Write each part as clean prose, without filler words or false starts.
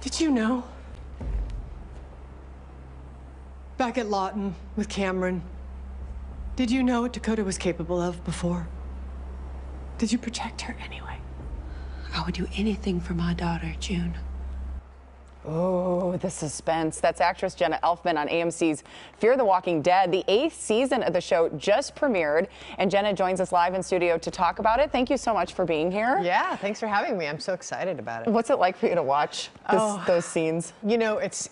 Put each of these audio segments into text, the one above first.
Did you know? Back at Lawton with Cameron, did you know what Dakota was capable of before? Did you protect her anyway? I would do anything for my daughter, June. Oh, the suspense. That's actress Jenna Elfman on AMC's Fear the Walking Dead. The 8th season of the show just premiered, and Jenna joins us live in studio to talk about it. Thank you so much for being here. Yeah, thanks for having me. I'm so excited about it. What's it like for you to watch those scenes? You know, it's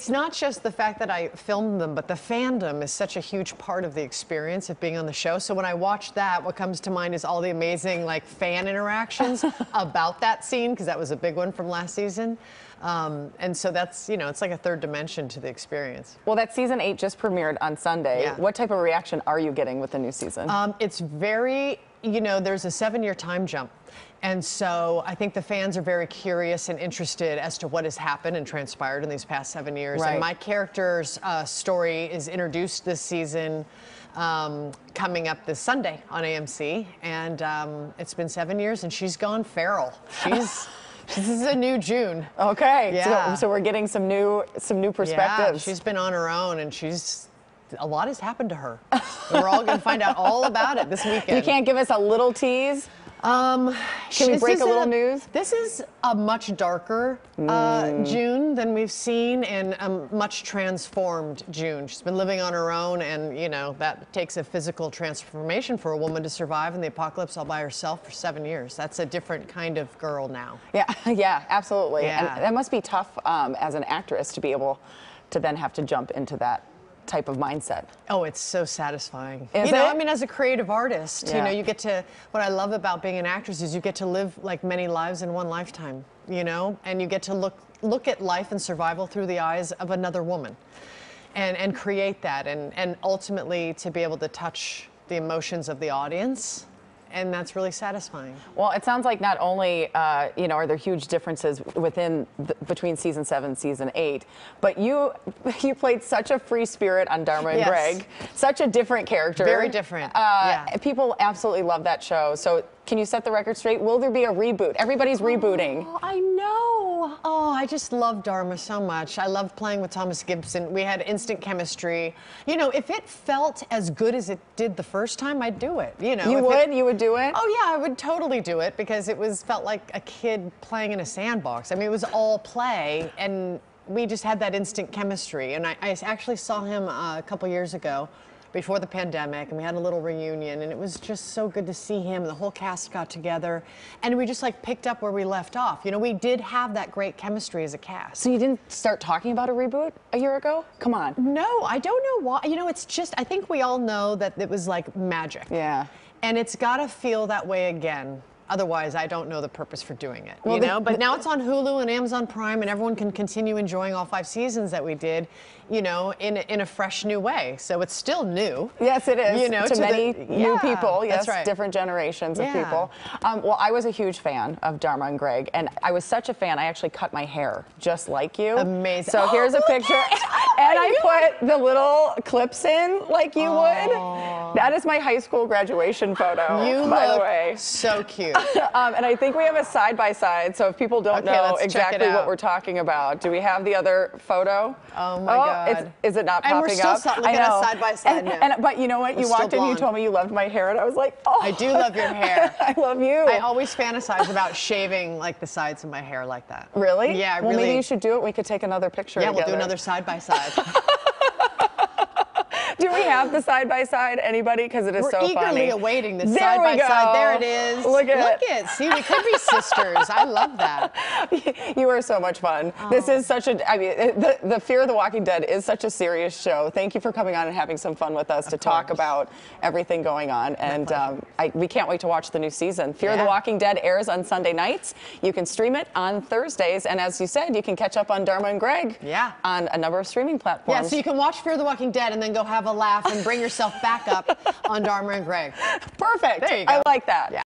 not just the fact that I filmed them, but the fandom is such a huge part of the experience of being on the show. So when I watch that, what comes to mind is all the amazing fan interactions about that scene, because that was a big one from last season. And so that's, it's like a third dimension to the experience. Well, that season 8 just premiered on Sunday. Yeah. What type of reaction are you getting with the new season? It's very, there's a 7-year time jump. And so I think the fans are very curious and interested as to what has happened and transpired in these past 7 years. Right. And my character's story is introduced this season, coming up this Sunday on AMC. And it's been 7 years and she's gone feral. This is a new June. Okay, yeah. So we're getting some new perspectives. Yeah, she's been on her own, and a lot has happened to her. And we're all going to find out all about it this weekend. You can't give us a little tease? Can we break a little news? This is a much darker June than we've seen, and a much transformed June. She's been living on her own, and that takes a physical transformation for a woman to survive in the apocalypse all by herself for 7 years. That's a different kind of girl now. Yeah, yeah, absolutely. Yeah. And that must be tough as an actress to be able to then have to jump into that type of mindset. Oh, it's so satisfying. Is it? I mean, as a creative artist, Yeah. you get to, what I love about being an actress is you get to live like many lives in one lifetime, and you get to look at life and survival through the eyes of another woman and create that and ultimately to be able to touch the emotions of the audience. And that's really satisfying. Well, it sounds like not only are there huge differences between season 7 and season 8, but you played such a free spirit on Dharma and Yes. Greg, such a different character. Very different. Yeah. People absolutely love that show. So can you set the record straight? Will there be a reboot? Everybody's rebooting. Oh, I know. Oh, I just love Dharma so much. I love playing with Thomas Gibson. We had instant chemistry. If it felt as good as it did the first time, I'd do it. You would do it? Oh yeah, I would totally do it because it felt like a kid playing in a sandbox. I mean, it was all play, and we just had that instant chemistry. And I actually saw him a couple years ago, before the pandemic, and we had a little reunion, and it was just so good to see him. The whole cast got together, and we just picked up where we left off. We did have that great chemistry as a cast. So you didn't start talking about a reboot a year ago? Come on. No, I don't know why. It's just, I think we all know that it was like magic. Yeah. And it's got to feel that way again. Otherwise, I don't know the purpose for doing it, But now it's on Hulu and Amazon Prime, and everyone can continue enjoying all 5 seasons that we did, in a fresh new way. So it's still new. Yes, it is. To many new people. Yes, that's right. Different generations of Yeah. people. Well, I was a huge fan of Dharma and Greg, and I was such a fan, I actually cut my hair just like you. Amazing. So here's a picture, and I put the little clips in like you would. That is my high school graduation photo, You by the look way. so cute. And I think we have a side-by-side, so if people don't know let's check it exactly what out. we're talking about, do we have the other photo? Oh my God. Is it not And popping we're up? still looking at us side by side now. But you know what? You We're walked still in, you blonde. told me you loved my hair, and I was like, oh. I do love your hair. I love you. I always fantasize about shaving the sides of my hair like that. Really? Yeah, well, really. maybe you should do it. We could take another picture Yeah, together. we'll do another side by side. Do we have the side-by-side? Anybody? Because it is so funny. We're eagerly awaiting the There side we by go. side. There it is. Look at it. See, we could be sisters. I love that. You are so much fun. This is such a, the Fear of the Walking Dead is such a serious show. Thank you for coming on and having some fun with us to talk about everything going on. And we can't wait to watch the new season. Fear of the Walking Dead airs on Sunday nights. You can stream it on Thursdays. And as you said, you can catch up on Dharma and Greg on a number of streaming platforms. Yeah, so you can watch Fear the Walking Dead and then go have a laugh and bring yourself back up on Dharma and Greg. Perfect. There you go. I like that. Yeah.